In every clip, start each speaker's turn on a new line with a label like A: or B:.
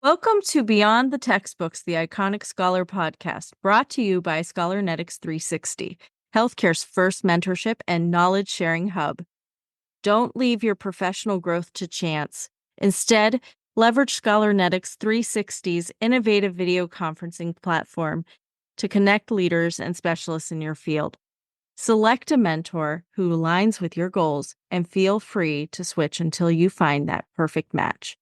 A: Welcome to Beyond the Textbooks, the Iconic Scholar podcast, brought to you by Scholernetics 360, healthcare's first mentorship and knowledge sharing hub. Don't leave your professional growth to chance. Instead, leverage Scholernetics 360's innovative video conferencing platform to connect leaders and specialists in your field. Select a mentor who aligns with your goals and feel free to switch until you find that perfect match.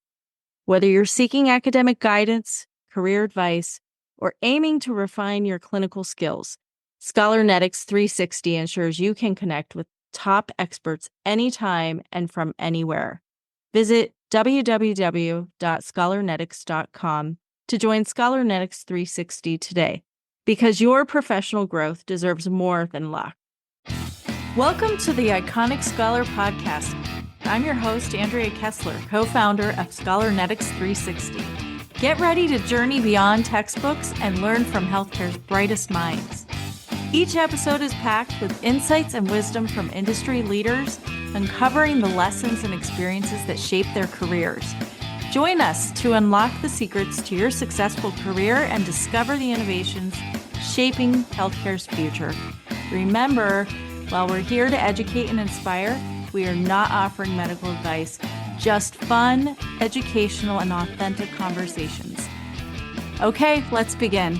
A: Whether you're seeking academic guidance, career advice, or aiming to refine your clinical skills, Scholernetics 360 ensures you can connect with top experts anytime and from anywhere. Visit www.scholernetics.com to join Scholernetics 360 today, because your professional growth deserves more than luck. Welcome to the Iconic Scholar podcast. I'm your host, Andrea Kessler, co-founder of Scholernetics 360. Get ready to journey beyond textbooks and learn from healthcare's brightest minds. Each episode is packed with insights and wisdom from industry leaders, uncovering the lessons and experiences that shape their careers. Join us to unlock the secrets to your successful career and discover the innovations shaping healthcare's future. Remember, while we're here to educate and inspire, we are not offering medical advice, just fun, educational, and authentic conversations. Okay, let's begin.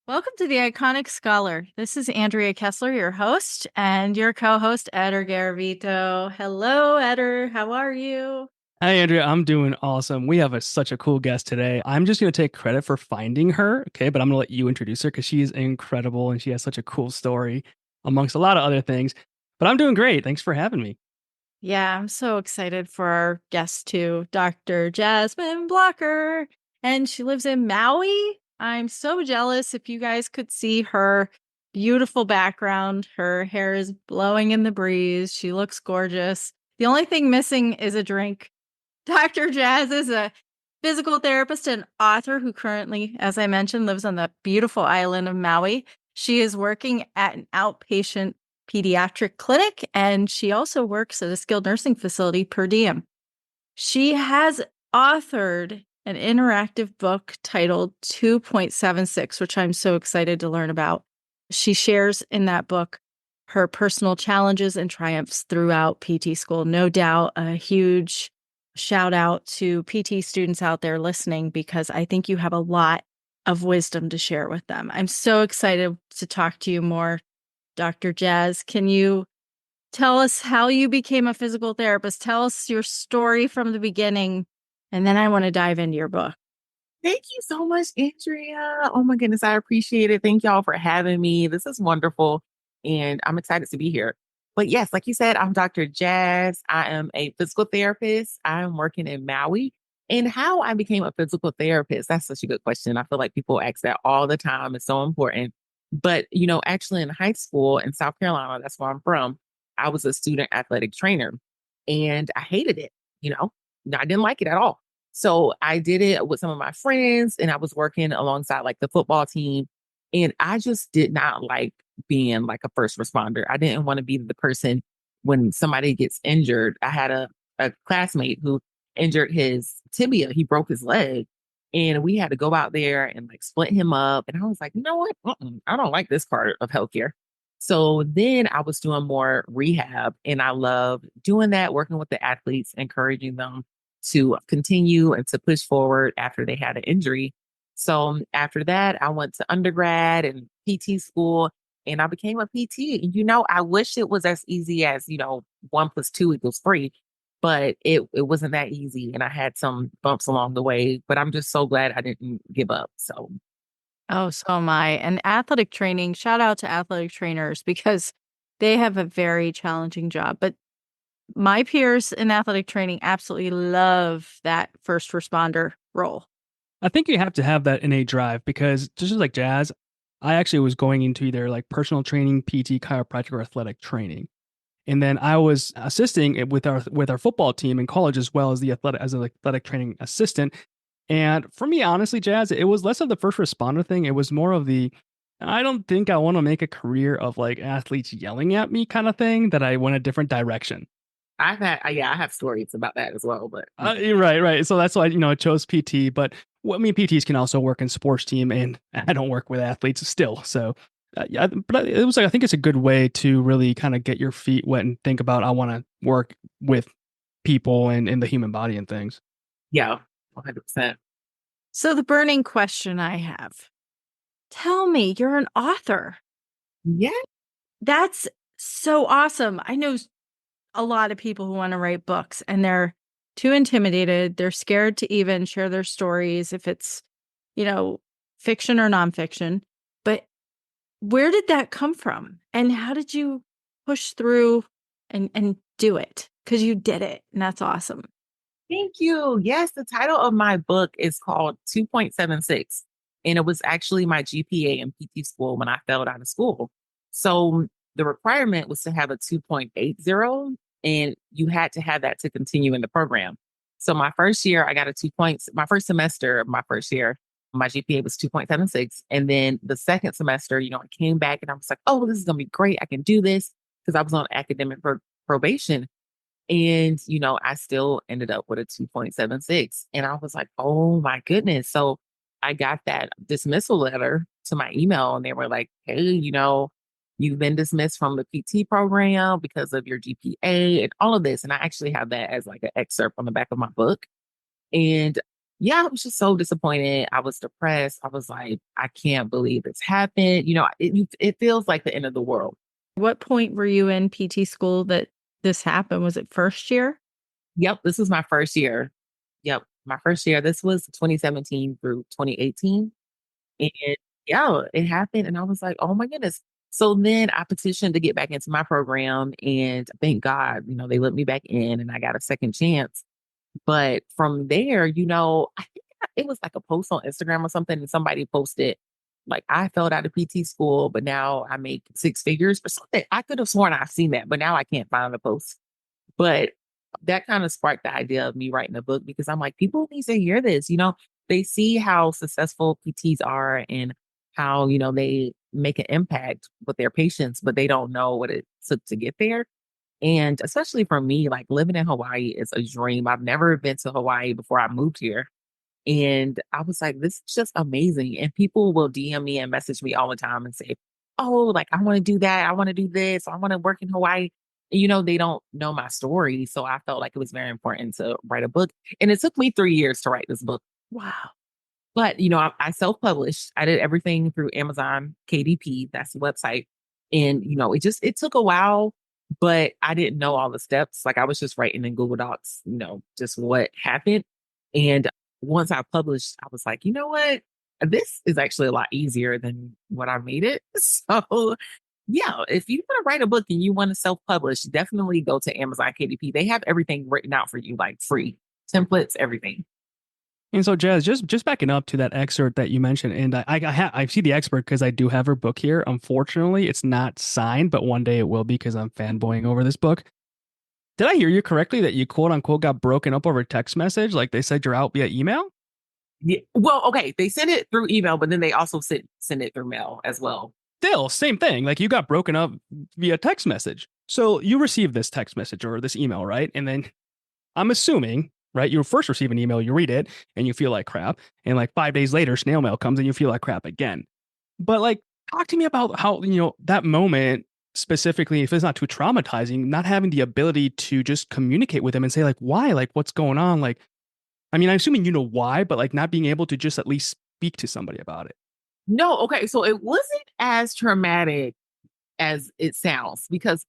A: Welcome to the Iconic Scholar. This is Andrea Kessler, your host, and your co-host, Eder Garavito. Hello, Eder. How are you?
B: Hi, Andrea. I'm doing awesome. We have such a cool guest today. I'm just going to take credit for finding her, okay? But I'm going to let you introduce her because she's incredible and she has such a cool story amongst a lot of other things. But I'm doing great. Thanks for having me.
A: Yeah, I'm so excited for our guest too, Dr. Jasmine Blocker. And she lives in Maui. I'm so jealous. If you guys could see her beautiful background, her hair is blowing in the breeze. She looks gorgeous. The only thing missing is a drink. Dr. Jazz is a physical therapist and author who currently, as I mentioned, lives on the beautiful island of Maui. She is working at an outpatient pediatric clinic, and she also works at a skilled nursing facility per diem. She has authored an interactive book titled 2.76, which I'm so excited to learn about. She shares in that book her personal challenges and triumphs throughout PT school. No doubt a huge shout out to PT students out there listening, because I think you have a lot of wisdom to share with them. I'm so excited to talk to you more, Dr. Jazz. Can you tell us how you became a physical therapist? Tell us your story from the beginning, and then I want to dive into your book.
C: Thank you so much, Andrea. Oh my goodness, I appreciate it. Thank y'all for having me. This is wonderful, and I'm excited to be here. But yes, like you said, I'm Dr. Jazz. I am a physical therapist. I'm working in Maui. And how I became a physical therapist, that's such a good question. I feel like people ask that all the time. It's so important. But, actually in high school in South Carolina, that's where I'm from, I was a student athletic trainer and I hated it. I didn't like it at all. So I did it with some of my friends and I was working alongside like the football team. And I just did not like being like a first responder. I didn't want to be the person when somebody gets injured. I had a classmate who injured his tibia. He broke his leg and we had to go out there and like split him up. And I was like, you know what? I don't like this part of healthcare. So then I was doing more rehab and I loved doing that, working with the athletes, encouraging them to continue and to push forward after they had an injury. So after that, I went to undergrad and PT school and I became a PT. I wish it was as easy as, 1 + 2 = 3, but it wasn't that easy. And I had some bumps along the way, but I'm just so glad I didn't give up. So
A: Oh, so am I. And athletic training, shout out to athletic trainers, because they have a very challenging job. But my peers in athletic training absolutely love that first responder role.
B: I think you have to have that innate drive because just like Jazz, I actually was going into either like personal training, PT, chiropractic, or athletic training. And then I was assisting with our football team in college as well as an athletic training assistant. And for me, honestly, Jazz, it was less of the first responder thing. It was more of the I don't think I want to make a career of like athletes yelling at me kind of thing, that I went a different direction.
C: yeah, I have stories about that as well, but
B: You're right, right. So that's why, I chose PT. But well, I mean, PTs can also work in sports team, and I don't work with athletes still. So, yeah, but it was like, I think it's a good way to really kind of get your feet wet and think about, I want to work with people and in the human body and things.
C: yeah, 100%.
A: So, the burning question I have, tell me, you're an author.
C: Yeah.
A: That's so awesome. I know a lot of people who want to write books and they're too intimidated. They're scared to even share their stories if it's, you know, fiction or nonfiction. But where did that come from? And how did you push through and do it? Because you did it. And that's awesome.
C: Thank you. Yes, the title of my book is called 2.76. And it was actually my GPA in PT school when I failed out of school. So the requirement was to have a 2.80, and you had to have that to continue in the program. So my first year, I got a 2 points. My first semester of my first year, my GPA was 2.76. And then the second semester, I came back and I was like, oh, this is going to be great. I can do this because I was on academic probation. And, I still ended up with a 2.76. And I was like, oh my goodness. So I got that dismissal letter to my email, and they were like, hey, you've been dismissed from the PT program because of your GPA and all of this. And I actually have that as like an excerpt on the back of my book. And yeah, I was just so disappointed. I was depressed. I was like, I can't believe it's happened. It feels like the end of the world.
A: What point were you in PT school that this happened? Was it first year?
C: Yep, this was my first year. Yep, my first year. This was 2017 through 2018. And yeah, it happened. And I was like, oh my goodness. So then I petitioned to get back into my program. And thank God, they let me back in and I got a second chance. But from there, I think it was like a post on Instagram or something. And somebody posted, like, I failed out of PT school, but now I make six figures or something. I could have sworn I've seen that, but now I can't find the post. But that kind of sparked the idea of me writing a book because I'm like, people need to hear this. They see how successful PTs are and how, they make an impact with their patients, but they don't know what it took to get there. And especially for me, like living in Hawaii is a dream. I've never been to Hawaii before I moved here. And I was like, this is just amazing. And people will DM me and message me all the time and say, oh, like, I want to do that. I want to do this. I want to work in Hawaii. And, they don't know my story. So I felt like it was very important to write a book. And it took me 3 years to write this book.
A: Wow.
C: But, I self-published. I did everything through Amazon KDP. That's the website. And, it took a while, but I didn't know all the steps. Like I was just writing in Google Docs, just what happened. And once I published, I was like, you know what? This is actually a lot easier than what I made it. So yeah, if you want to write a book and you want to self-publish, definitely go to Amazon KDP. They have everything written out for you, like free templates, everything.
B: And so, Jazz, just backing up to that excerpt that you mentioned, and I see the expert because I do have her book here. Unfortunately, it's not signed, but one day it will be because I'm fanboying over this book. Did I hear you correctly that you quote unquote got broken up over text message? Like they said you're out via email?
C: Yeah. Well, okay. They send it through email, but then they also send it through mail as well.
B: Still, same thing. Like you got broken up via text message. So you receive this text message or this email, right? And then I'm assuming, right, you first receive an email, you read it, and you feel like crap. And like 5 days later, snail mail comes and you feel like crap again. But like, talk to me about how, that moment specifically, if it's not too traumatizing, not having the ability to just communicate with them and say, like, why? Like, what's going on? Like, I mean, I'm assuming you know why, but like not being able to just at least speak to somebody about it.
C: No, okay. So it wasn't as traumatic as it sounds because,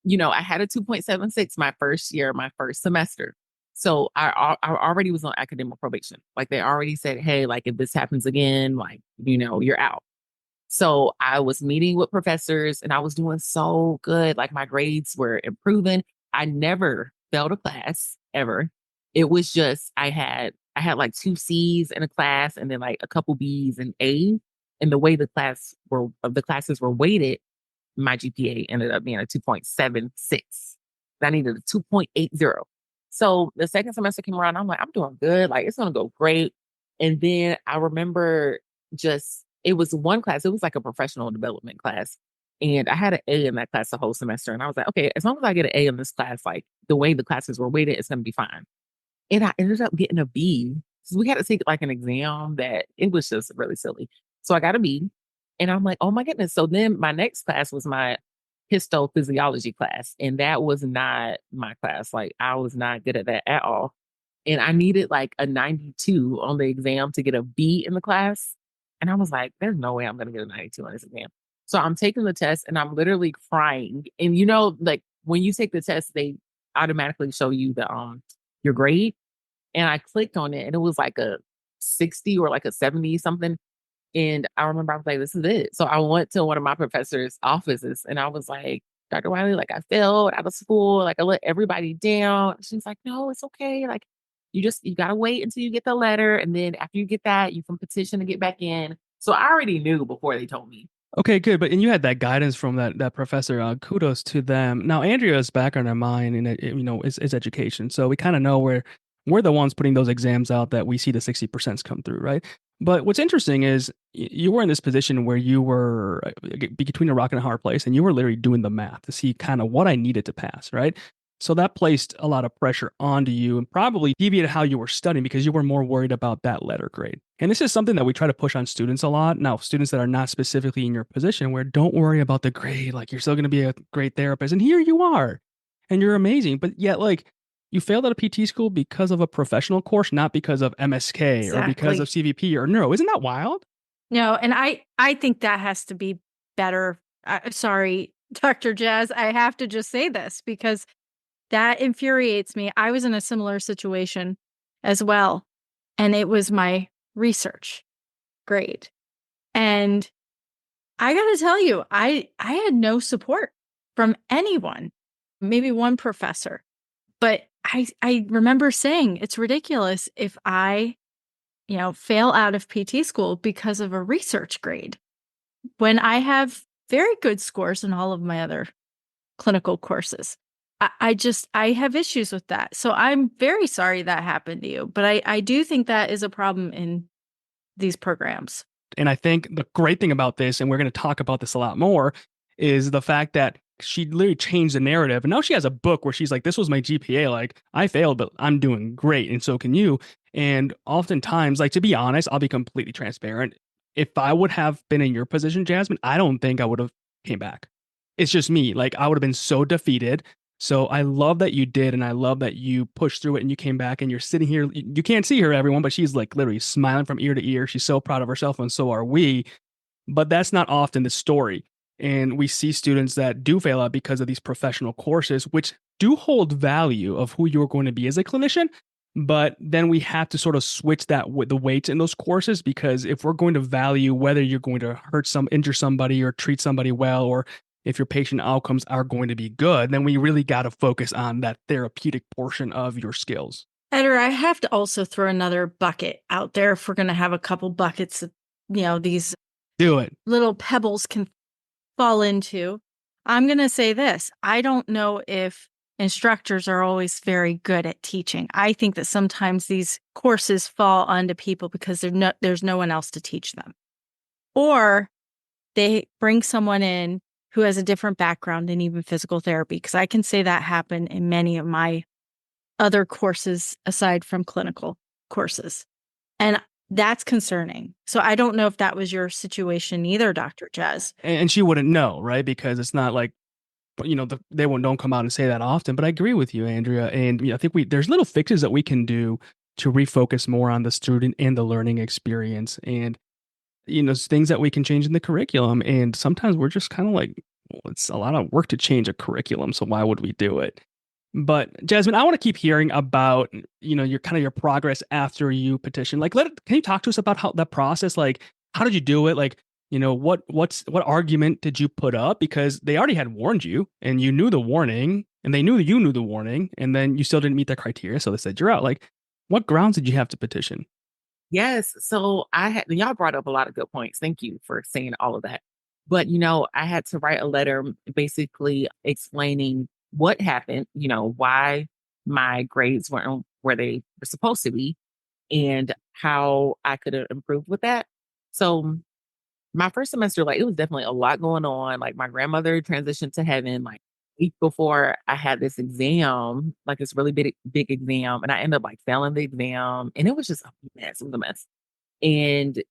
C: I had a 2.76 my first year, my first semester. So I already was on academic probation. Like they already said, hey, like if this happens again, like, you're out. So I was meeting with professors and I was doing so good. Like my grades were improving. I never failed a class ever. It was just I had like two C's in a class and then like a couple B's and A. And the way the classes were weighted, my GPA ended up being a 2.76. I needed a 2.80. So the second semester came around, I'm like, I'm doing good. Like it's gonna go great. And then I remember it was one class, it was like a professional development class. And I had an A in that class the whole semester. And I was like, okay, as long as I get an A in this class, like the way the classes were weighted, it's going to be fine. And I ended up getting a B. So we had to take like an exam that it was just really silly. So I got a B. And I'm like, oh my goodness. So then my next class was my histophysiology class. And that was not my class. Like I was not good at that at all. And I needed like a 92 on the exam to get a B in the class. And I was like, there's no way I'm going to get a 92 on this exam. So I'm taking the test and I'm literally crying. And like when you take the test, they automatically show you the your grade. And I clicked on it and it was like a 60 or like a 70 something. And I remember I was like, this is it. So I went to one of my professor's offices and I was like, Dr. Wiley, like I failed out of school. Like I let everybody down. She's like, no, it's okay. Like you gotta wait until you get the letter. And then after you get that, you can petition to get back in. So I already knew before they told me.
B: Okay, good. But and you had that guidance from that professor. Kudos to them. Now, Andrea's background in mine, and is education. So we kind of know where we're the ones putting those exams out that we see the 60% come through, right? But what's interesting is you were in this position where you were between a rock and a hard place, and you were literally doing the math to see kind of what I needed to pass, right? So that placed a lot of pressure onto you and probably deviated how you were studying because you were more worried about that letter grade. And this is something that we try to push on students a lot. Now, students that are not specifically in your position, where don't worry about the grade, like you're still going to be a great therapist. And here you are, and you're amazing. But yet, like, you failed at a PT school because of a professional course, not because of MSK or because of
A: Exactly.
B: CVP or neuro. Isn't that wild?
A: No, and I think that has to be better. Sorry, Dr. Jazz, I have to just say this because that infuriates me. I was in a similar situation as well, and it was my research grade. And I got to tell you, I had no support from anyone, maybe one professor. But I remember saying it's ridiculous if I, fail out of PT school because of a research grade when I have very good scores in all of my other clinical courses. I have issues with that. So I'm very sorry that happened to you, but I do think that is a problem in these programs.
B: And I think the great thing about this, and we're going to talk about this a lot more, is the fact that she literally changed the narrative. And now she has a book where she's like, this was my GPA. Like, I failed, but I'm doing great. And so can you. And oftentimes, like, to be honest, I'll be completely transparent. If I would have been in your position, Jasmine, I don't think I would have came back. It's just me. Like, I would have been so defeated. So I love that you did, and I love that you pushed through it and you came back and you're sitting here. You can't see her, everyone, but she's like literally smiling from ear to ear. She's so proud of herself, and so are we. But that's not often the story. And we see students that do fail out because of these professional courses, which do hold value of who you're going to be as a clinician. But then we have to sort of switch that with the weights in those courses, because if we're going to value whether you're going to injure somebody or treat somebody well, or if your patient outcomes are going to be good, then we really got to focus on that therapeutic portion of your skills.
A: Eder, I have to also throw another bucket out there if we're going to have a couple buckets that, these
B: Do it.
A: little pebbles can fall into. I'm going to say this. I don't know if instructors are always very good at teaching. I think that sometimes these courses fall onto people because there's no one else to teach them. Or they bring someone in who has a different background than even physical therapy, because I can say that happened in many of my other courses aside from clinical courses. And that's concerning. So I don't know if that was your situation either, Dr. Jazz.
B: And she wouldn't know, right? Because it's not like, they don't come out and say that often. But I agree with you, Andrea. And I think there's little fixes that we can do to refocus more on the student and the learning experience, and things that we can change in the curriculum. And sometimes we're just kind of like, well, it's a lot of work to change a curriculum, so why would we do it? But Jasmine, I want to keep hearing about, your progress after you petition. Like, can you talk to us about how that process, like, how did you do it? Like, what argument did you put up? Because they already had warned you and you knew the warning, and they knew that you knew the warning, and then you still didn't meet the criteria. So they said, you're out. Like, what grounds did you have to petition?
C: Yes. So y'all brought up a lot of good points. Thank you for saying all of that. But, I had to write a letter basically explaining what happened, why my grades weren't where they were supposed to be and how I could have improved with that. So my first semester, like it was definitely a lot going on. Like my grandmother transitioned to heaven like week before I had this exam, like this really big exam, and I ended up like failing the exam, and it was just a mess. It was a mess. And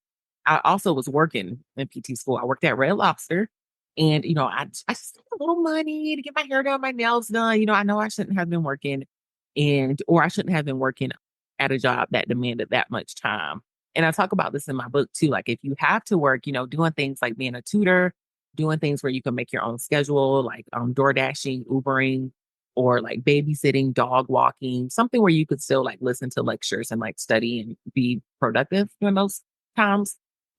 C: I also was working in PT school. I worked at Red Lobster, and I just had a little money to get my hair done, my nails done. I know I shouldn't have been working, or I shouldn't have been working at a job that demanded that much time. And I talk about this in my book too. Like if you have to work, doing things like being a tutor, doing things where you can make your own schedule, like door dashing, Ubering, or like babysitting, dog walking, something where you could still like listen to lectures and like study and be productive during those times.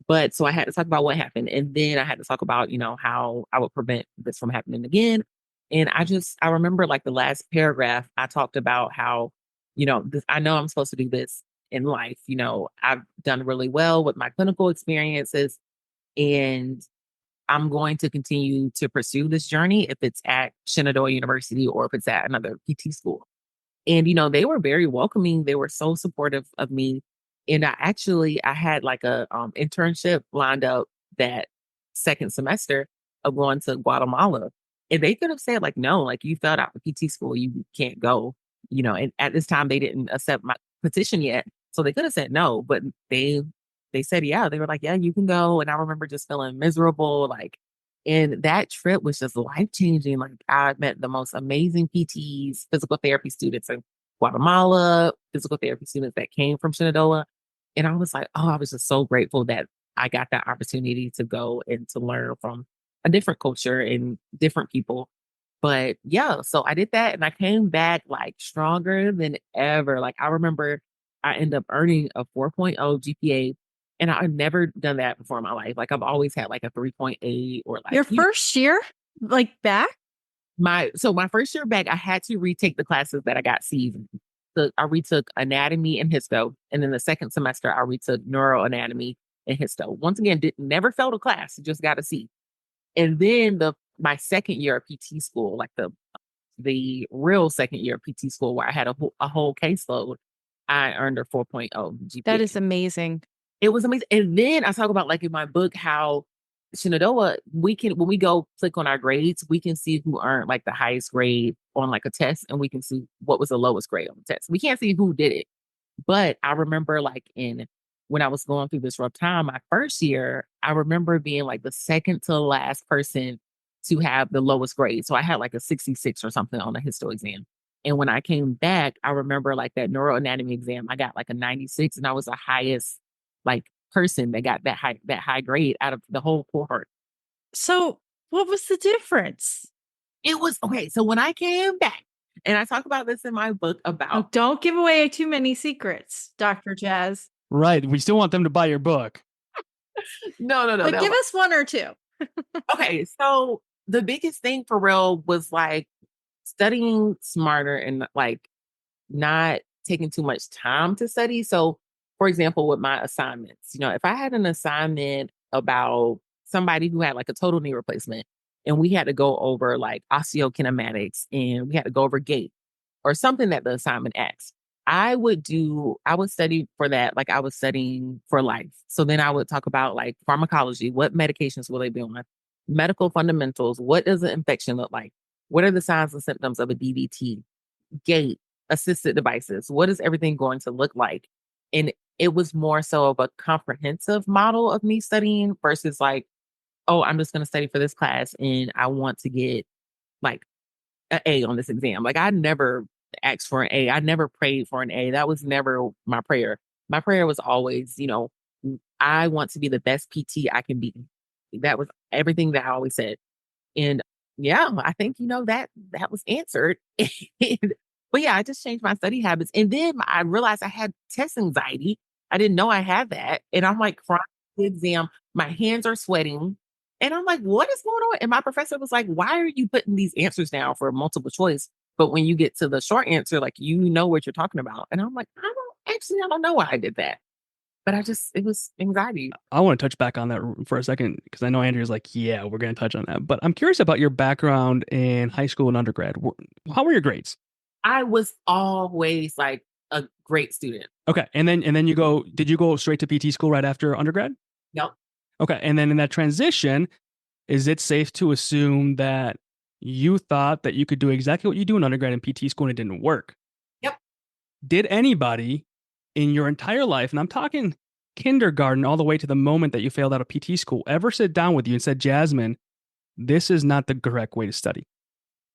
C: But so I had to talk about what happened. And then I had to talk about, how I would prevent this from happening again. And I remember like the last paragraph, I talked about how, I know I'm supposed to do this in life. I've done really well with my clinical experiences, and I'm going to continue to pursue this journey if it's at Shenandoah University or if it's at another PT school. And, they were very welcoming. They were so supportive of me. And I had like a internship lined up that second semester of going to Guatemala. And they could have said like, no, like you failed out the PT school, you can't go, and at this time they didn't accept my petition yet. So they could have said no, but they said, yeah, they were like, yeah, you can go. And I remember just feeling miserable, like, and that trip was just life changing. Like I met the most amazing PTs, physical therapy students in Guatemala, physical therapy students that came from Shenandoah. And I was like, oh, I was just so grateful that I got that opportunity to go and to learn from a different culture and different people. But yeah, so I did that and I came back like stronger than ever. Like I remember I ended up earning a 4.0 GPA, and I've never done that before in my life. Like I've always had like a 3.8 or like
A: Your first year, like back?
C: my first year back, I had to retake the classes that I got C's in. So I retook anatomy and histo, and then the second semester I retook neuroanatomy and histo. Once again, never failed a class, just got a C. And then my second year of PT school, like the real second year of PT school, where I had a whole caseload, I earned a 4.0
A: That
C: GPA.
A: is amazing.
C: It was amazing. And then I talk about like in my book how Shenandoah, when we go click on our grades, we can see who earned like the highest grade on like a test, and we can see what was the lowest grade on the test. We can't see who did it. But I remember like when I was going through this rough time, my first year, I remember being like the second to last person to have the lowest grade. So I had like a 66 or something on the histo exam. And when I came back, I remember like that neuroanatomy exam, I got like a 96, and I was the highest like person that got that high grade out of the whole cohort.
A: So, what was the difference?
C: It was okay. So when I came back, and I talk about this in my book
A: Oh,
C: about
A: don't give away too many secrets, Dr. Jazz.
B: Right. We still want them to buy your book.
C: no,
A: But give us one or two.
C: okay. So the biggest thing for real was like studying smarter and like not taking too much time to study. So, for example, with my assignments, if I had an assignment about somebody who had like a total knee replacement, and we had to go over like osteokinematics, and we had to go over gait or something that the assignment asks, I would study for that like I was studying for life. So then I would talk about like pharmacology, what medications will they be on, medical fundamentals, what does an infection look like, what are the signs and symptoms of a DVT, gait, assisted devices. What is everything going to look like? And it was more so of a comprehensive model of me studying versus like, oh, I'm just going to study for this class and I want to get like an A on this exam. Like I never asked for an A. I never prayed for an A. That was never my prayer. My prayer was always, I want to be the best PT I can be. That was everything that I always said. And yeah, I think, that was answered. But yeah, I just changed my study habits. And then I realized I had test anxiety. I didn't know I had that. And I'm like crying for the exam. My hands are sweating. And I'm like, what is going on? And my professor was like, why are you putting these answers down for multiple choice? But when you get to the short answer, like you know what you're talking about. And I'm like, I don't know why I did that. But it was anxiety.
B: I want to touch back on that for a second because I know Andrew's like, yeah, we're going to touch on that. But I'm curious about your background in high school and undergrad. How were your grades?
C: I was always like a great student.
B: Okay. And then did you go straight to PT school right after undergrad?
C: Yep.
B: Okay. And then in that transition, is it safe to assume that you thought that you could do exactly what you do in undergrad in PT school and it didn't work?
C: Yep.
B: Did anybody in your entire life, and I'm talking kindergarten all the way to the moment that you failed out of PT school, ever sit down with you and said, Jasmine, this is not the correct way to study?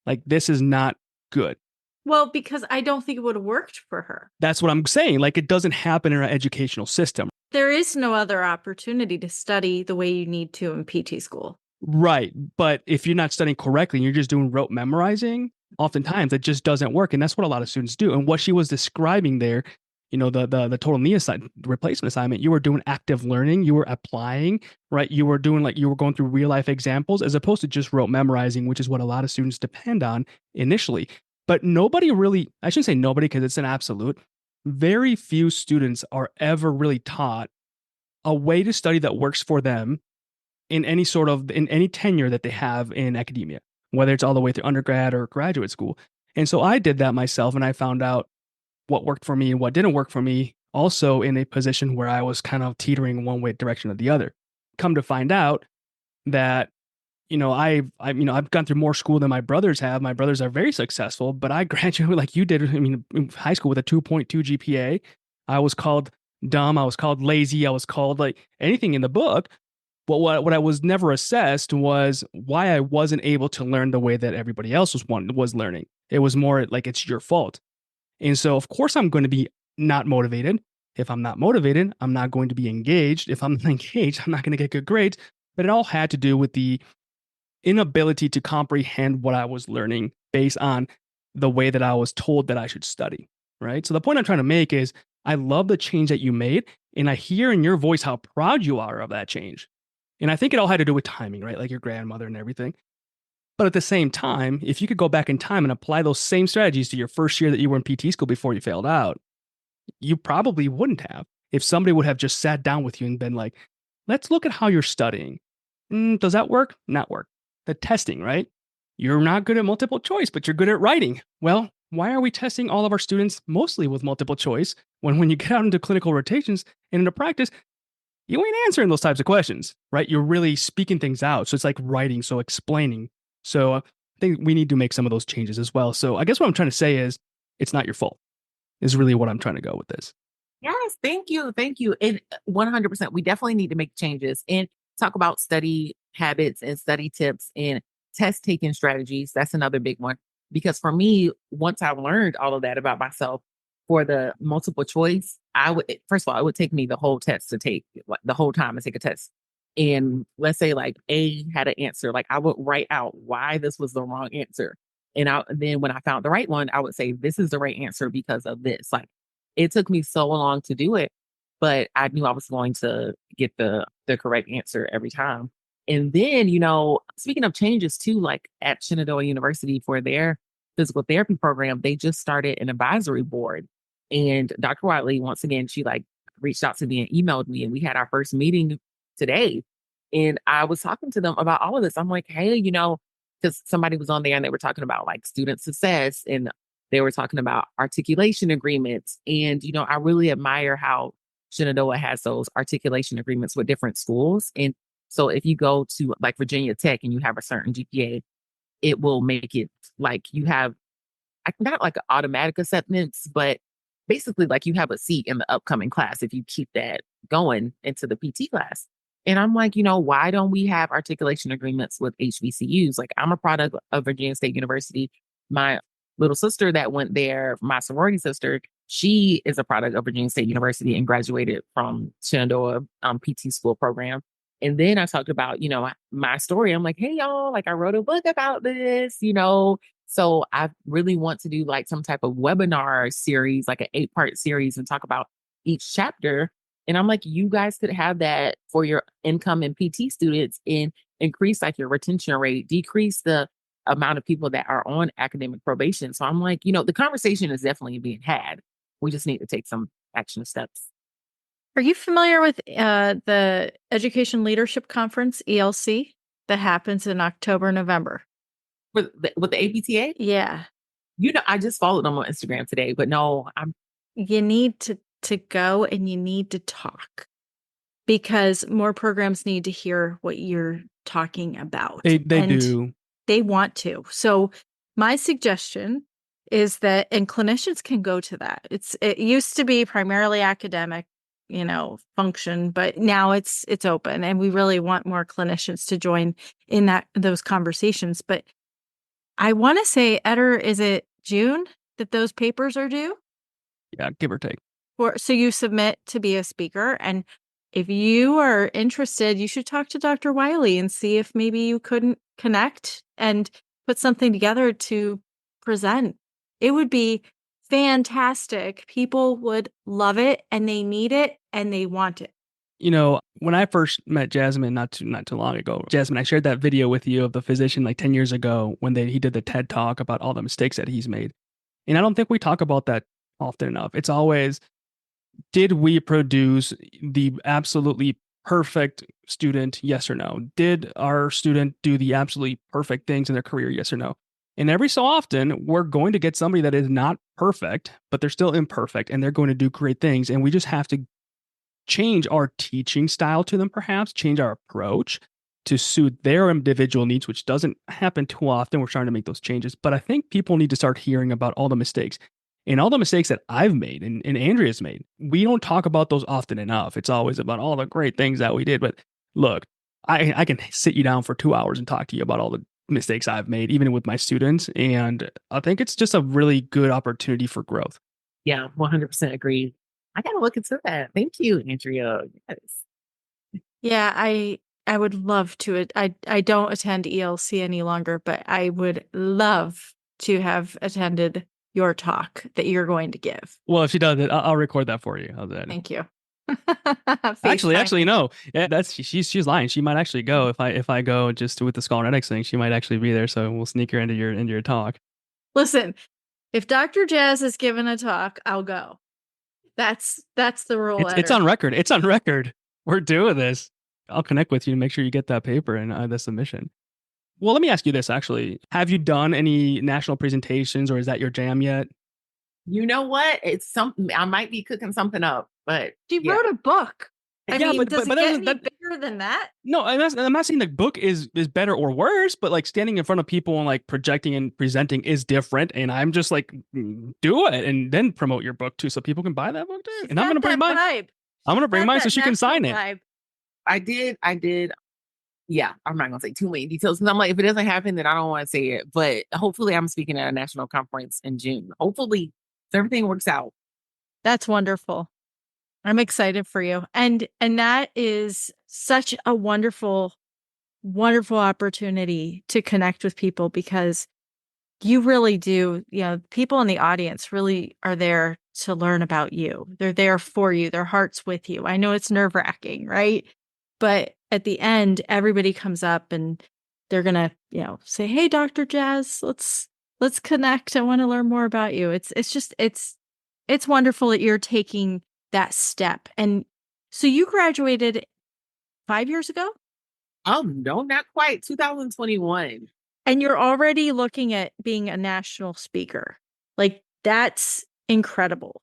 B: Like, this is not good.
A: Well, because I don't think it would have worked for her.
B: That's what I'm saying. Like, it doesn't happen in our educational system.
A: There is no other opportunity to study the way you need to in PT school.
B: Right. But if you're not studying correctly and you're just doing rote memorizing, oftentimes it just doesn't work. And that's what a lot of students do. And what she was describing there, the total knee replacement assignment, you were doing active learning, you were applying, right? You were doing you were going through real life examples as opposed to just rote memorizing, which is what a lot of students depend on initially. But nobody really, I shouldn't say nobody because it's an absolute, very few students are ever really taught a way to study that works for them in any tenure that they have in academia, whether it's all the way through undergrad or graduate school. And so I did that myself and I found out what worked for me and what didn't work for me, also in a position where I was kind of teetering one way direction or the other. Come to find out that I've gone through more school than my brothers have. My brothers are very successful, but I graduated like you did. I mean, in high school with a 2.2 GPA. I was called dumb. I was called lazy. I was called like anything in the book. But what I was never assessed was why I wasn't able to learn the way that everybody else was learning. It was more like it's your fault. And so of course I'm going to be not motivated. If I'm not motivated, I'm not going to be engaged. If I'm not engaged, I'm not going to get good grades. But it all had to do with the inability to comprehend what I was learning based on the way that I was told that I should study. Right. So the point I'm trying to make is I love the change that you made. And I hear in your voice how proud you are of that change. And I think it all had to do with timing, right? Like your grandmother and everything. But at the same time, if you could go back in time and apply those same strategies to your first year that you were in PT school before you failed out, you probably wouldn't have. If somebody would have just sat down with you and been like, let's look at how you're studying. Does that work? Not work. The testing, right? You're not good at multiple choice, but you're good at writing. Well, why are we testing all of our students mostly with multiple choice when you get out into clinical rotations and into practice, you ain't answering those types of questions, right? You're really speaking things out. So it's like writing, so explaining. So I think we need to make some of those changes as well. So I guess what I'm trying to say is it's not your fault, is really what I'm trying to go with this.
C: Yes, thank you. Thank you. And 100%, we definitely need to make changes and talk about study habits and study tips and test taking strategies. That's another big one. Because for me, once I learned all of that about myself for the multiple choice, first of all, it would take me the whole test to take, like the whole time to take a test. And let's say like A had an answer, like I would write out why this was the wrong answer. Then when I found the right one, I would say, this is the right answer because of this. Like it took me so long to do it, but I knew I was going to get the correct answer every time. And then, speaking of changes too, like at Shenandoah University for their physical therapy program, they just started an advisory board. And Dr. Wiley, once again, she like reached out to me and emailed me, and we had our first meeting today. And I was talking to them about all of this. I'm like, hey, because somebody was on there and they were talking about like student success and they were talking about articulation agreements. And, I really admire how Shenandoah has those articulation agreements with different schools. And so if you go to like Virginia Tech and you have a certain GPA, it will make it like you have not like an automatic acceptance, but basically like you have a seat in the upcoming class if you keep that going into the PT class. And I'm like, why don't we have articulation agreements with HBCUs? Like I'm a product of Virginia State University. My little sister that went there, my sorority sister, she is a product of Virginia State University and graduated from Shenandoah PT school program. And then I talked about, my story. I'm like, hey, y'all, like I wrote a book about this, So I really want to do like some type of webinar series, like an 8-part series and talk about each chapter. And I'm like, you guys could have that for your income and PT students and increase like your retention rate, decrease the amount of people that are on academic probation. So I'm like, the conversation is definitely being had. We just need to take some action steps.
A: Are you familiar with the Education Leadership Conference, ELC, that happens in October, November?
C: With the APTA?
A: Yeah.
C: I just followed them on Instagram today, but no,
A: You need to go and you need to talk. because more programs need to hear what you're talking about.
B: They
A: And
B: do.
A: they want to. So my suggestion is that, and clinicians can go to that. It used to be primarily academic, function, but now it's open, and we really want more clinicians to join in those conversations. But I want to say, Eder, is it June that those papers are due?
B: Yeah, give or take.
A: So you submit to be a speaker, and if you are interested, you should talk to Dr. Wiley and see if maybe you couldn't connect and put something together to present. It would be fantastic. People would love it, and they need it, and they want it.
B: When I first met Jasmine not too long ago, Jasmine, I shared that video with you of the physician like 10 years ago when he did the TED talk about all the mistakes that he's made. And I don't think we talk about that often enough. It's always, did we produce the absolutely perfect student? Yes or no? Did our student do the absolutely perfect things in their career? Yes or no? And every so often, we're going to get somebody that is not perfect, but they're still imperfect and they're going to do great things. And we just have to change our teaching style to them, perhaps change our approach to suit their individual needs, which doesn't happen too often. We're trying to make those changes. But I think people need to start hearing about all the mistakes and all the mistakes that I've made and Andrea's made. We don't talk about those often enough. It's always about all the great things that we did. But look, I can sit you down for 2 hours and talk to you about all the mistakes I've made, even with my students. And I think it's just a really good opportunity for growth.
C: Yeah, 100% agree. I got to look into that. Thank you, Andrea. Yes.
A: Yeah, I would love to. I don't attend ELC any longer, but I would love to have attended your talk that you're going to give.
B: Well, if she does it, I'll record that for you. How's that?
A: Thank you.
B: Actually, no. Yeah, she's lying. She might actually go if I go just with the Scholarnetics thing. She might actually be there, so we'll sneak her into your talk.
A: Listen, if Dr. Jazz is given a talk, I'll go. That's the rule.
B: It's on record. It's on record. We're doing this. I'll connect with you to make sure you get that paper and the submission. Well, let me ask you this actually. Have you done any national presentations or is that your jam yet?
C: You know what? It's something, I might be cooking something up, but
A: She
C: yeah.
A: wrote a book. I
B: Yeah,
A: mean,
B: but-
A: does
B: but
A: it get
B: that-
A: any bigger than that?
B: No, I'm not saying the book is better or worse, but like standing in front of people and like projecting and presenting is different. And I'm just like, do it and then promote your book too, so people can buy that book too.
A: She's
B: And I'm
A: got
B: gonna bring
A: that
B: mine.
A: vibe.
B: I'm gonna
A: She's
B: bring
A: got
B: mine so
A: that
B: she can sign it.
A: national vibe.
C: I did. Yeah, I'm not gonna say too many details. And I'm like, if it doesn't happen, then I don't want to say it. But hopefully I'm speaking at a national conference in June. Hopefully, if everything works out.
A: That's wonderful. I'm excited for you. And that is such a wonderful, wonderful opportunity to connect with people, because you really do, people in the audience really are there to learn about you. They're there for you. Their heart's with you. I know it's nerve-wracking, right? But at the end, everybody comes up and they're going to, say, "Hey, Dr. Jazz, let's connect. I want to learn more about you." It's wonderful that you're taking that step. And so you graduated 5 years ago?
C: No, not quite. 2021.
A: And you're already looking at being a national speaker. Like, that's incredible.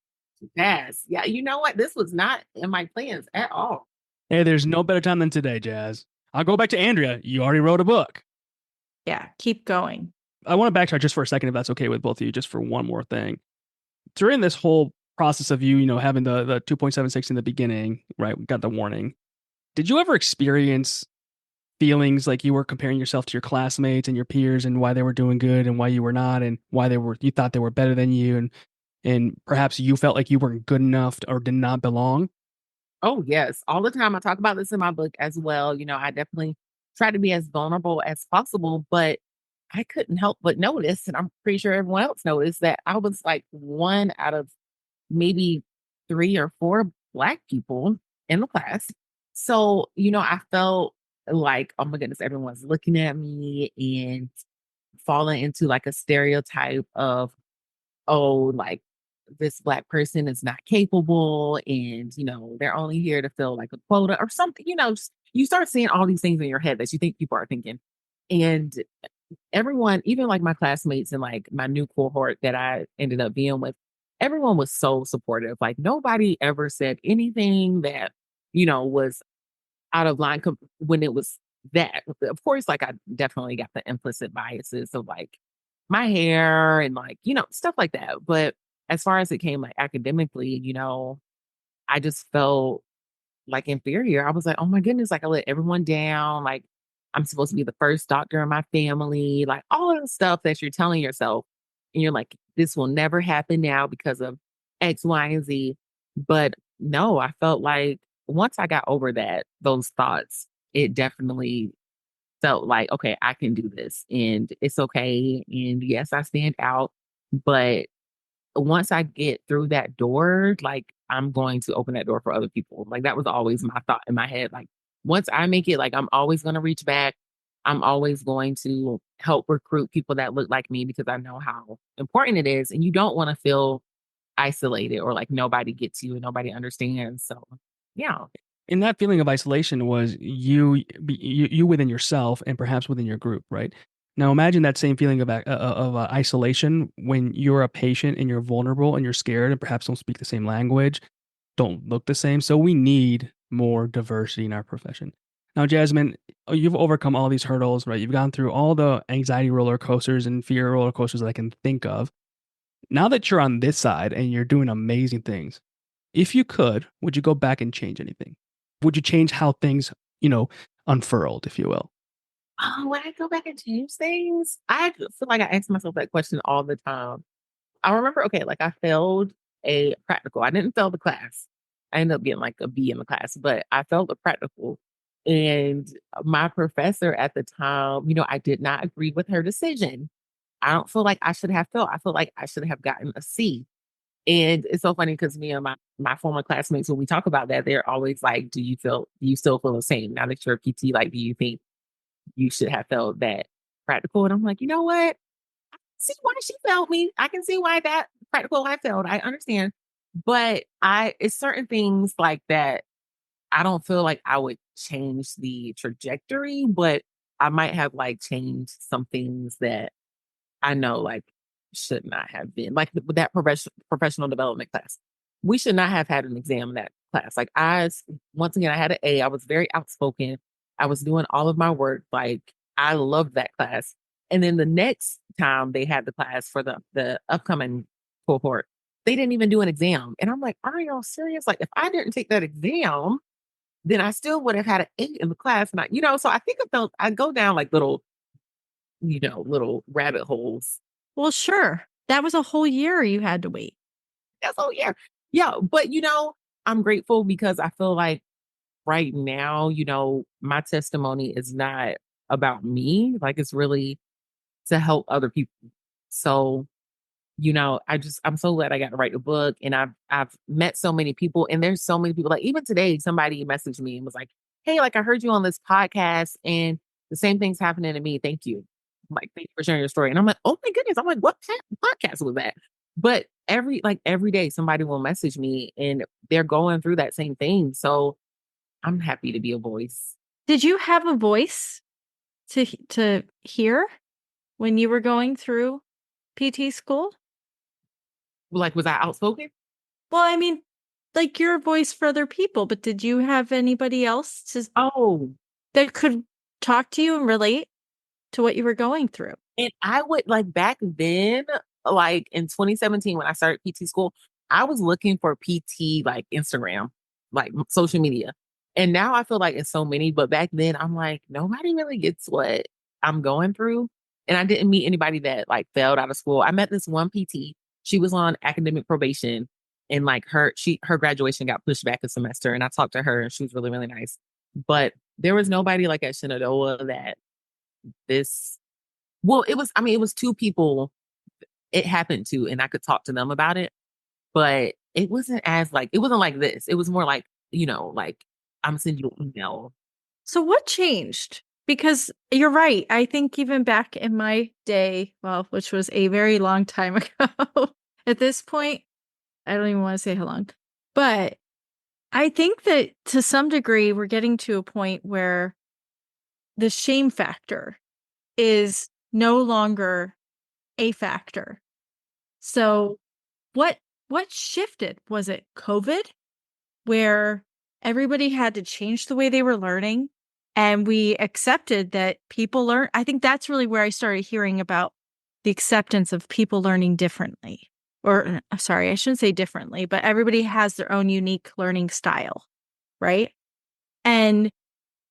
C: Yes. Yeah. You know what? This was not in my plans at all.
B: Hey, there's no better time than today, Jazz. I'll go back to Andrea. You already wrote a book.
A: Yeah, keep going.
B: I want to backtrack just for a second, if that's okay with both of you, just for one more thing. During this whole process of you, having the 2.76 in the beginning, right? We got the warning. Did you ever experience feelings like you were comparing yourself to your classmates and your peers and why they were doing good and why you were not, and why you thought they were better than you, and perhaps you felt like you weren't good enough or did not belong?
C: Oh, yes. All the time. I talk about this in my book as well. I definitely try to be as vulnerable as possible, but I couldn't help but notice, and I'm pretty sure everyone else noticed, that I was like one out of maybe 3 or 4 Black people in the class. So, I felt like, oh my goodness, everyone's looking at me and falling into like a stereotype of, oh, like this Black person is not capable and, they're only here to fill like a quota or something. You start seeing all these things in your head that you think people are thinking. And everyone, even like my classmates and like my new cohort that I ended up being with, everyone was so supportive. Like nobody ever said anything that, was out of line when it was that. Of course, like I definitely got the implicit biases of like my hair and like, stuff like that. But as far as it came like academically, I just felt like inferior. I was like, oh my goodness, like I let everyone down. Like I'm supposed to be the first doctor in my family, like all of the stuff that you're telling yourself. And you're like, this will never happen now because of X, Y, and Z. But no, I felt like once I got over those thoughts, it definitely felt like, okay, I can do this and it's okay. And yes, I stand out. But once I get through that door, like I'm going to open that door for other people. Like that was always my thought in my head. Like once I make it, like I'm always going to reach back. I'm always going to help recruit people that look like me because I know how important it is. And you don't want to feel isolated or like nobody gets you and nobody understands. So, yeah.
B: And that feeling of isolation was you within yourself and perhaps within your group, right? Now imagine that same feeling of isolation when you're a patient and you're vulnerable and you're scared and perhaps don't speak the same language, don't look the same. So we need more diversity in our profession. Now, Jasmine, you've overcome all these hurdles, right? You've gone through all the anxiety roller coasters and fear roller coasters that I can think of. Now that you're on this side and you're doing amazing things, if you could, would you go back and change anything? Would you change how things, unfurled, if you will?
C: Oh, when I go back and change things, I feel like I ask myself that question all the time. I remember, okay, like I failed a practical. I didn't fail the class. I ended up getting like a B in the class, but I failed the practical. And my professor at the time, I did not agree with her decision. I don't feel like I should have failed. I feel like I should have gotten a C. And it's so funny because me and my former classmates, when we talk about that, they're always like, do you still feel the same now that you're a PT? Like, do you think you should have failed that practical? And I'm like, you know what? See why she failed me. I can see why that practical I failed. I understand. But it's certain things like that. I don't feel like I would change the trajectory, but I might have like changed some things that I know like should not have been like with that professional development class. We should not have had an exam in that class. Like once again, I had an A. I was very outspoken. I was doing all of my work. Like I loved that class. And then the next time they had the class for the upcoming cohort, they didn't even do an exam. And I'm like, are y'all serious? Like if I didn't take that exam, then I still would have had an 8 in the class. And so I think I go down like little rabbit holes.
A: Well, sure. That was a whole year you had to wait.
C: That's all year. Yeah. But I'm grateful because I feel like right now, my testimony is not about me. Like it's really to help other people. So, I'm so glad I got to write the book and I've met so many people and there's so many people like even today, somebody messaged me and was like, hey, like I heard you on this podcast and the same thing's happening to me. Thank you. I'm like, thank you for sharing your story. And I'm like, oh my goodness. I'm like, what podcast was that? But every day somebody will message me and they're going through that same thing. So I'm happy to be a voice.
A: Did you have a voice to hear when you were going through PT school?
C: Like, was I outspoken?
A: Well, I mean, like your voice for other people, but did you have anybody else
C: Oh,
A: that could talk to you and relate to what you were going through?
C: and I would like back then, like in 2017 when I started PT school, I was looking for PT like Instagram, like social media. And now I feel like it's so many, but back then I'm like, nobody really gets what I'm going through. And I didn't meet anybody that like failed out of school. I met this one PT. She was on academic probation and like her graduation got pushed back a semester. And I talked to her and she was really, really nice. But there was nobody like at Shenandoah that this well, it was 2 people it happened to, and I could talk to them about it, but it wasn't like this. It was more like, like, I'm sending you an email.
A: So what changed? Because you're right. I think even back in my day, well, which was a very long time ago, at this point, I don't even want to say how long, but I think that to some degree, we're getting to a point where the shame factor is no longer a factor. So what shifted? Was it COVID where everybody had to change the way they were learning. And we accepted that people learn. I think that's really where I started hearing about the acceptance of people learning differently. Or, sorry, I shouldn't say differently, but everybody has their own unique learning style, right? And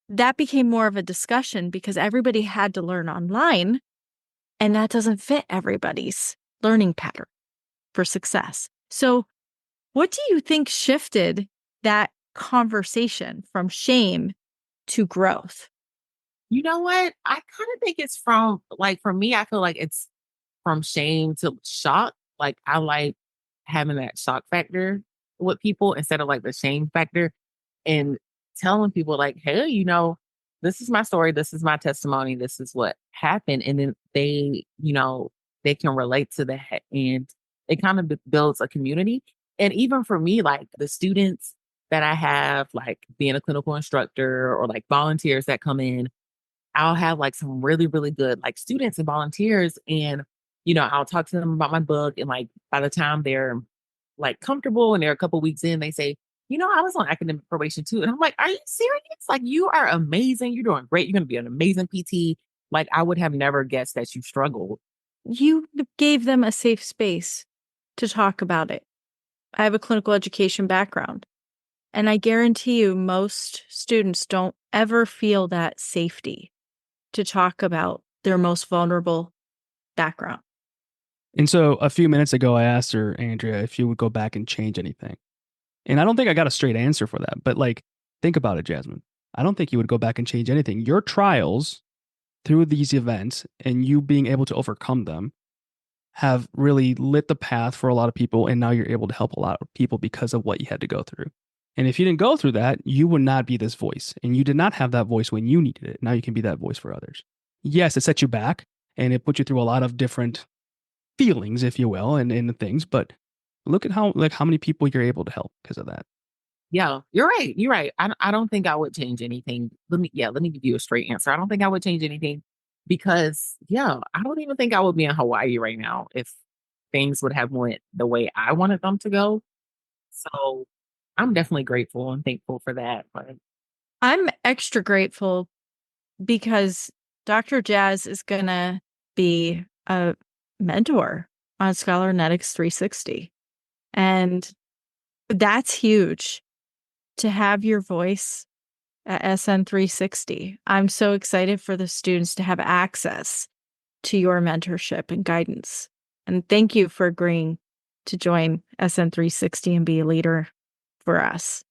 A: that became more of a discussion because everybody had to learn online, and that doesn't fit everybody's learning pattern for success. So, what do you think shifted that conversation from shame to growth?
C: You know what? I kind of think it's from like for me, I feel like it's from shame to shock. Like I like having that shock factor with people instead of like the shame factor and telling people like, hey, this is my story, this is my testimony, this is what happened. And then they can relate to that and it kind of builds a community. And even for me, like the students that I have, like being a clinical instructor or like volunteers that come in, I'll have like some really, really good like students and volunteers. And, I'll talk to them about my book. And like by the time they're like comfortable and they're a couple weeks in, they say, I was on academic probation too. And I'm like, are you serious? Like you are amazing. You're doing great. You're going to be an amazing PT. Like I would have never guessed that you struggled.
A: You gave them a safe space to talk about it. I have a clinical education background, and I guarantee you most students don't ever feel that safety to talk about their most vulnerable background.
B: And so a few minutes ago, I asked her, Andrea, if you would go back and change anything. And I don't think I got a straight answer for that. But like, think about it, Jasmine. I don't think you would go back and change anything. Your trials through these events and you being able to overcome them have really lit the path for a lot of people. And now you're able to help a lot of people because of what you had to go through. And if you didn't go through that, you would not be this voice. And you did not have that voice when you needed it. Now you can be that voice for others. Yes, it set you back and it put you through a lot of different feelings, if you will, and things. But look at how many people you're able to help because of that.
C: Yeah, you're right. You're right. I don't think I would change anything. Let me give you a straight answer. I don't think I would change anything because I don't even think I would be in Hawaii right now if things would have went the way I wanted them to go. So I'm definitely grateful and thankful for that. But
A: I'm extra grateful because Dr. Jazz is going to be a mentor on Scholarnetics 360. And that's huge to have your voice at SN 360. I'm so excited for the students to have access to your mentorship and guidance. And thank you for agreeing to join SN 360 and be a leader for us.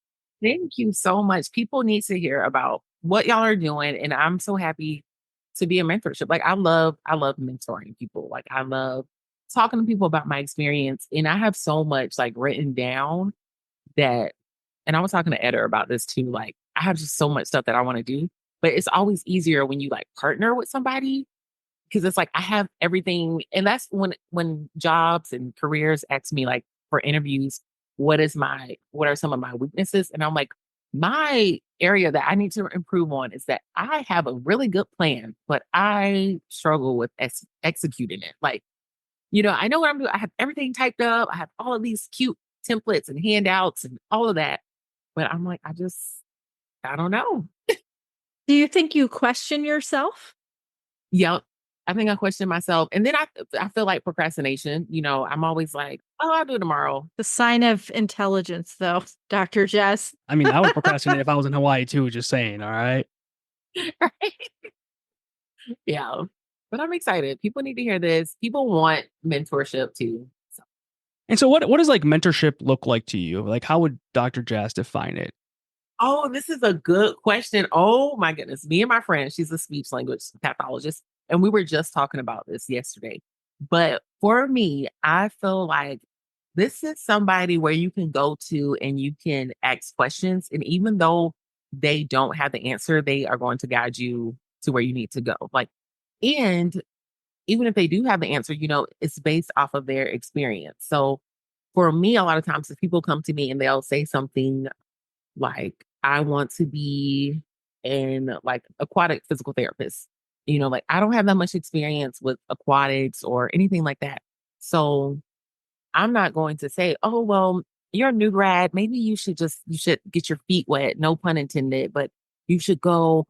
C: thank you so much. People need to hear about what y'all are doing. And I'm so happy to be a mentorship. Like I love mentoring people. Like I love talking to people about my experience. And I have so much like written down that, and I was talking to Eder about this too. Like I have just so much stuff that I want to do, but it's always easier when you like partner with somebody because it's like I have everything. And that's when jobs and careers ask me like for interviews, what are some of my weaknesses? And I'm like, my area that I need to improve on is that I have a really good plan, but I struggle with executing it. Like, I know what I'm doing. I have everything typed up. I have all of these cute templates and handouts and all of that. But I'm like, I don't know.
A: Do you think you question yourself?
C: Yep. I think I question myself. And then I feel like procrastination. I'm always like, oh, I'll do it tomorrow.
A: The sign of intelligence, though, Dr. Jess.
B: I mean, I would procrastinate if I was in Hawaii too, just saying, all right?
C: Right? Yeah. But I'm excited. People need to hear this. People want mentorship too. So.
B: And so what does like mentorship look like to you? Like how would Dr. Jazz define it?
C: Oh, this is a good question. Oh my goodness. Me and my friend, she's a speech language pathologist, and we were just talking about this yesterday. But for me, I feel like this is somebody where you can go to and you can ask questions. And even though they don't have the answer, they are going to guide you to where you need to go. Like, and even if they do have the answer, it's based off of their experience. So for me, a lot of times if people come to me and they'll say something like, I want to be an like aquatic physical therapist. Like I don't have that much experience with aquatics or anything like that. So I'm not going to say, oh, well, you're a new grad, maybe you should get your feet wet, no pun intended, but you should go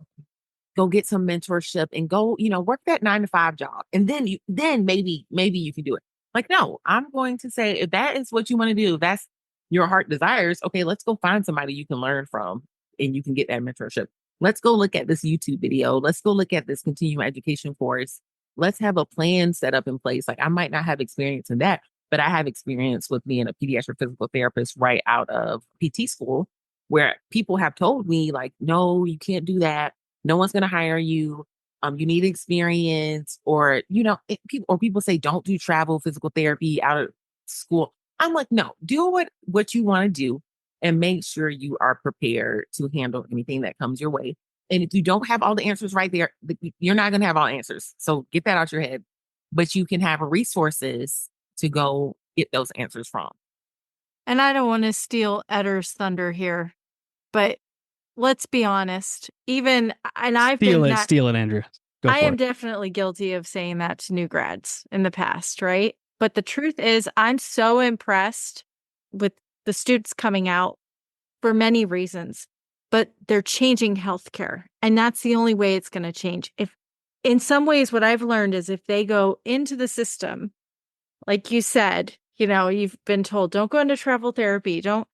C: get some mentorship and go, work that 9 to 5 job. And then maybe you can do it. Like, no, I'm going to say if that is what you want to do, that's your heart desires. Okay, let's go find somebody you can learn from and you can get that mentorship. Let's go look at this YouTube video. Let's go look at this continuing education course. Let's have a plan set up in place. Like, I might not have experience in that, but I have experience with being a pediatric physical therapist right out of PT school, where people have told me, like, no, you can't do that, no one's going to hire you. You need experience, or people say don't do travel physical therapy out of school. I'm like, no, do what you want to do, and make sure you are prepared to handle anything that comes your way. And if you don't have all the answers right there, you're not going to have all answers. So get that out your head. But you can have resources to go get those answers from.
A: And I don't want to steal Edder's thunder here, but let's be honest. Even and I've been that
B: Steal it, Andrew. Go
A: I
B: for
A: am
B: it.
A: definitely guilty of saying that to new grads in the past, right? But the truth is, I'm so impressed with the students coming out for many reasons, but they're changing healthcare. And that's the only way it's going to change. If in some ways, what I've learned is if they go into the system, like you said, you've been told, don't go into travel therapy, don't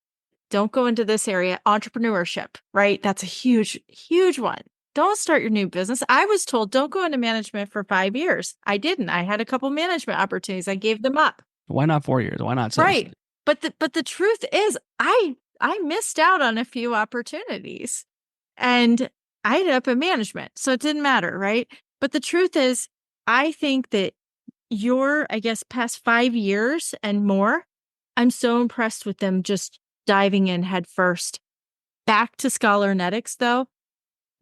A: go into this area, entrepreneurship, right? That's a huge, huge one. Don't start your new business. I was told don't go into management for 5 years. I didn't. I had a couple management opportunities. I gave them up.
B: Why not 4 years? Why not 6?
A: Right. But the truth is I missed out on a few opportunities and I ended up in management. So it didn't matter, right? But the truth is, I think that I guess, past 5 years and more, I'm so impressed with them just diving in head first. Back to Scholarnetics, though,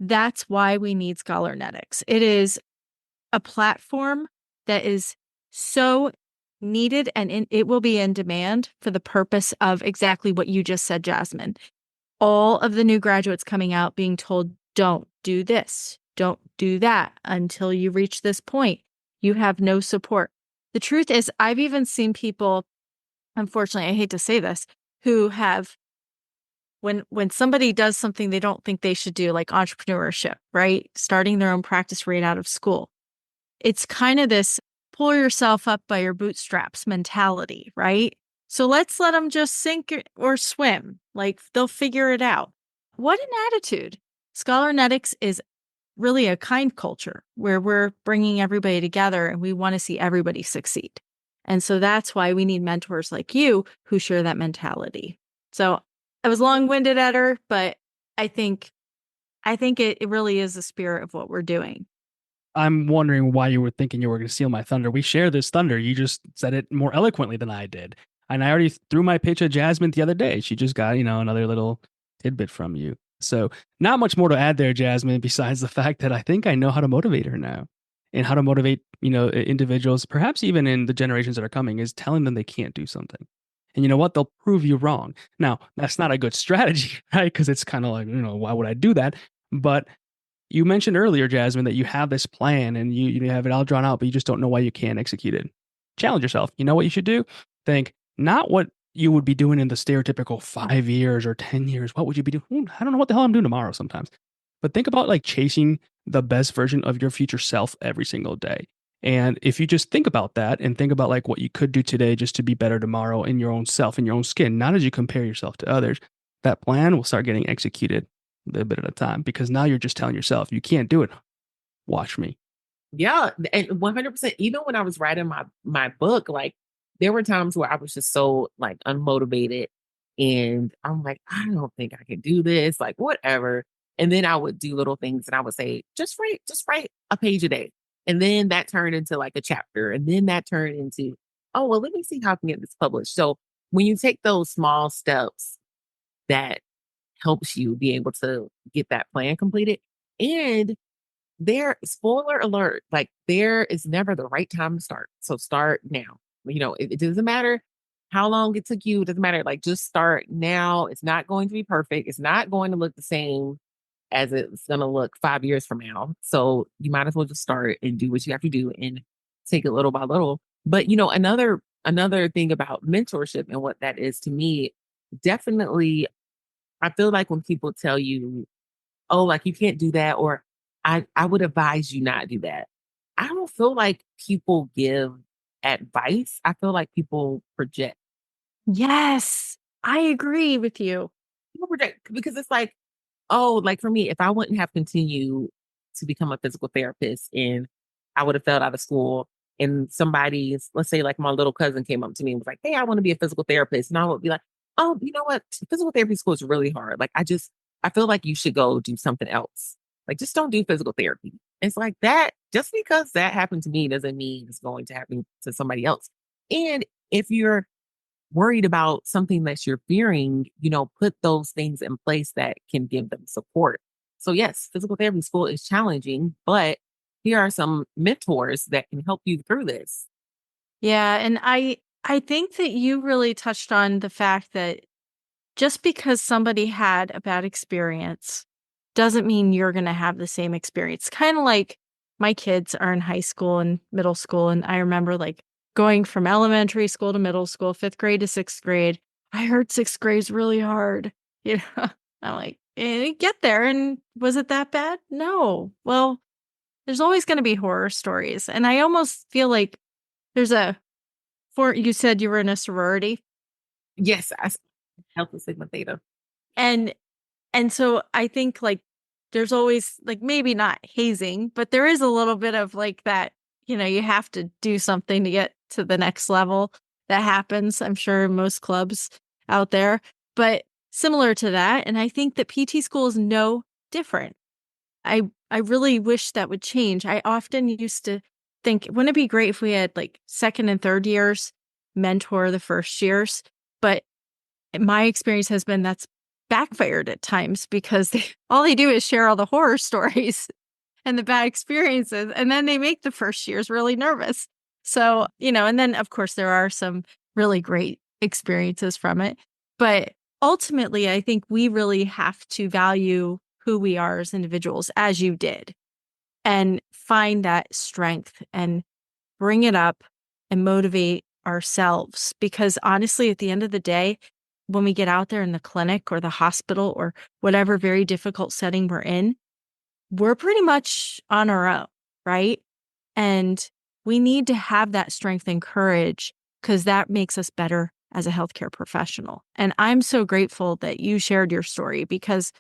A: that's why we need Scholarnetics. It is a platform that is so needed and it will be in demand for the purpose of exactly what you just said, Jasmine. All of the new graduates coming out being told, don't do this, don't do that until you reach this point. You have no support. The truth is, I've even seen people, unfortunately, I hate to say this, who have when somebody does something they don't think they should do, like entrepreneurship, right? Starting their own practice right out of school. It's kind of this pull yourself up by your bootstraps mentality, right? So let's let them just sink or swim. Like they'll figure it out. What an attitude. Scholarnetics is really a kind culture where we're bringing everybody together and we want to see everybody succeed. And so that's why we need mentors like you who share that mentality. So I was long-winded at her, but I think it really is the spirit of what we're doing.
B: I'm wondering why you were thinking you were going to steal my thunder. We share this thunder. You just said it more eloquently than I did. And I already threw my pitch at Jasmine the other day. She just got, another little tidbit from you. So not much more to add there, Jasmine, besides the fact that I think I know how to motivate her now and how to motivate, individuals, perhaps even in the generations that are coming, is telling them they can't do something. And you know what? They'll prove you wrong. Now, that's not a good strategy, right? Because it's kind of like, why would I do that? But you mentioned earlier, Jasmine, that you have this plan and you have it all drawn out, but you just don't know why you can't execute it. Challenge yourself. You know what you should do? Think not what you would be doing in the stereotypical 5 years or 10 years. What would you be doing? I don't know what the hell I'm doing tomorrow sometimes. But think about like chasing the best version of your future self every single day. And if you just think about that and think about like what you could do today just to be better tomorrow in your own self, in your own skin, not as you compare yourself to others, that plan will start getting executed a little bit at a time, because now you're just telling yourself you can't do it. Watch me.
C: Yeah, and 100%. Even when I was writing my book, like there were times where I was just so like unmotivated, and I'm like, I don't think I can do this, like whatever. And then I would do little things, and I would say, just write a page a day, and then that turned into like a chapter, and then that turned into, oh well, let me see how I can get this published. So when you take those small steps, that helps you be able to get that plan completed. And spoiler alert, like there is never the right time to start. So start now. It doesn't matter how long it took you. It doesn't matter. Like just start now. It's not going to be perfect. It's not going to look the same as it's going to look 5 years from now. So you might as well just start and do what you have to do and take it little by little. But another thing about mentorship and what that is to me, definitely, I feel like when people tell you, oh, like you can't do that, or I would advise you not do that. I don't feel like people give advice. I feel like people project.
A: Yes, I agree with you.
C: People project because it's like, oh, like for me, if I wouldn't have continued to become a physical therapist and I would have failed out of school and somebody's, let's say like my little cousin came up to me and was like, hey, I want to be a physical therapist. And I would be like, oh, you know what? Physical therapy school is really hard. Like I feel like you should go do something else. Like just don't do physical therapy. It's like that, just because that happened to me doesn't mean it's going to happen to somebody else. And if you're worried about something that you're fearing, put those things in place that can give them support. So, yes, physical therapy school is challenging, but here are some mentors that can help you through this.
A: Yeah, and I think that you really touched on the fact that just because somebody had a bad experience doesn't mean you're going to have the same experience. Kind of like my kids are in high school and middle school. And I remember like going from elementary school to middle school, fifth grade to sixth grade. I heard sixth grade's really hard. You know, I'm like, get there. And was it that bad? No. Well, there's always going to be horror stories. And I almost feel like there's you said you were in a sorority.
C: Yes, Alpha Sigma Theta.
A: And And so I think like there's always like maybe not hazing, but there is a little bit of like that, you have to do something to get to the next level. That happens, I'm sure, in most clubs out there. But similar to that, and I think that PT school is no different. I really wish that would change. I often used to think, wouldn't it be great if we had like second and third years mentor the first years? But my experience has been that's backfired at times because all they do is share all the horror stories and the bad experiences. And then they make the first years really nervous. So, and then of course there are some really great experiences from it. But ultimately, I think we really have to value who we are as individuals, as you did, and find that strength and bring it up and motivate ourselves. Because honestly, at the end of the day, when we get out there in the clinic or the hospital or whatever very difficult setting we're in, we're pretty much on our own, right? And we need to have that strength and courage because that makes us better as a healthcare professional. And I'm so grateful that you shared your story because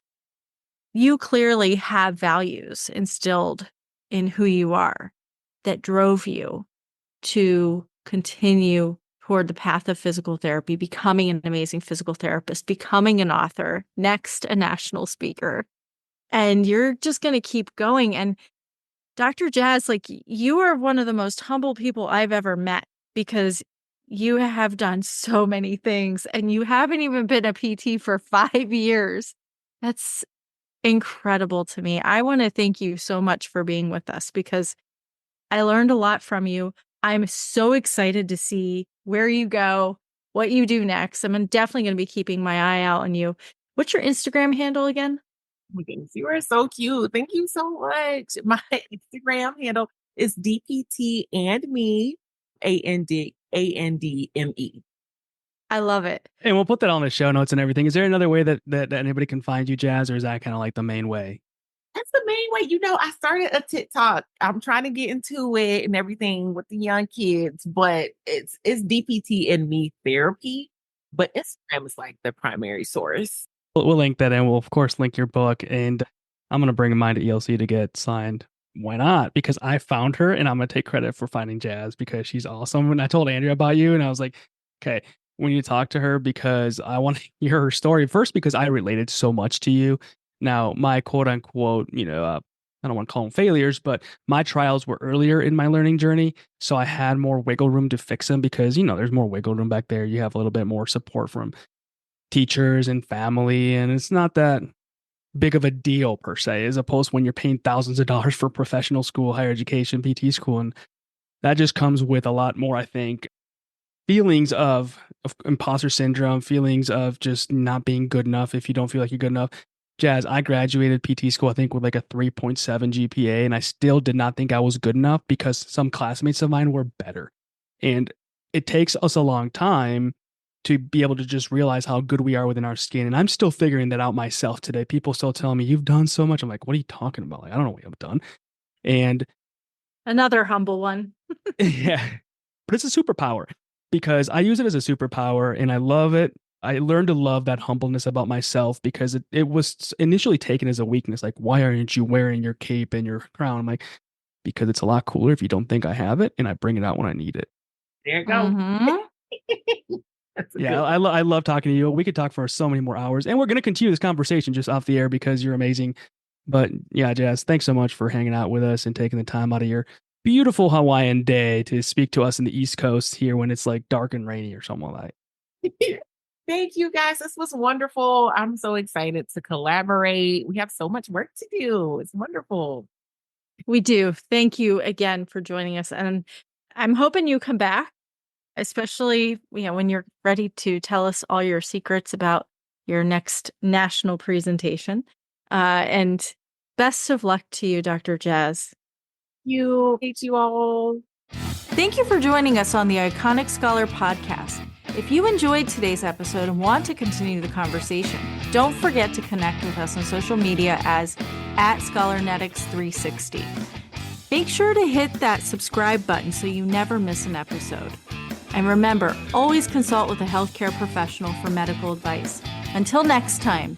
A: you clearly have values instilled in who you are that drove you to continue toward the path of physical therapy, becoming an amazing physical therapist, becoming an author, next a national speaker. And you're just going to keep going. And Dr. Jazz, like you are one of the most humble people I've ever met because you have done so many things and you haven't even been a PT for 5 years. That's incredible to me. I want to thank you so much for being with us because I learned a lot from you. I'm so excited to see where you go, what you do next. I'm definitely going to be keeping my eye out on you. What's your Instagram handle again?
C: Oh my goodness, you are so cute. Thank you so much. My Instagram handle is DPT and me, ANDME.
A: I love it.
B: And we'll put that on the show notes and everything. Is there another way that anybody can find you, Jazz, or is that kind of like the main way?
C: That's the main way. I started a TikTok. I'm trying to get into it and everything with the young kids, but it's DPT and me therapy. But Instagram is like the primary source.
B: We'll link that and we'll of course link your book. And I'm gonna bring mine to ELC to get signed. Why not? Because I found her and I'm gonna take credit for finding Jazz because she's awesome. And I told Andrea about you and I was like, okay, we need to talk to her because I want to hear her story first because I related so much to you. Now, my quote unquote, I don't want to call them failures, but my trials were earlier in my learning journey. So I had more wiggle room to fix them because, there's more wiggle room back there. You have a little bit more support from teachers and family. And it's not that big of a deal per se, as opposed to when you're paying thousands of dollars for professional school, higher education, PT school. And that just comes with a lot more, I think, feelings of imposter syndrome, feelings of just not being good enough if you don't feel like you're good enough. Jazz, I graduated PT school, I think, with like a 3.7 GPA, and I still did not think I was good enough because some classmates of mine were better. And it takes us a long time to be able to just realize how good we are within our skin. And I'm still figuring that out myself today. People still tell me, you've done so much. I'm like, what are you talking about? Like, I don't know what I've done. And
A: Another humble one.
B: yeah, but it's a superpower because I use it as a superpower and I love it. I learned to love that humbleness about myself because it was initially taken as a weakness. Like, why aren't you wearing your cape and your crown? I'm like, because it's a lot cooler if you don't think I have it and I bring it out when I need it.
C: There you go. That's a
B: Yeah,
C: good one.
B: I love talking to you. We could talk for so many more hours, and we're going to continue this conversation just off the air because you're amazing. But yeah, Jazz, thanks so much for hanging out with us and taking the time out of your beautiful Hawaiian day to speak to us in the East Coast here when it's like dark and rainy or something like that.
C: Thank you guys. This was wonderful. I'm so excited to collaborate. We have so much work to do. It's wonderful.
A: We do. Thank you again for joining us. And I'm hoping you come back, especially when you're ready to tell us all your secrets about your next national presentation. And best of luck to you, Dr. Jazz.
C: You. Hate you all.
A: Thank you for joining us on the Iconic Scholar podcast. If you enjoyed today's episode and want to continue the conversation, don't forget to connect with us on social media as @ScholarNetics360. Make sure to hit that subscribe button so you never miss an episode. And remember, always consult with a healthcare professional for medical advice. Until next time,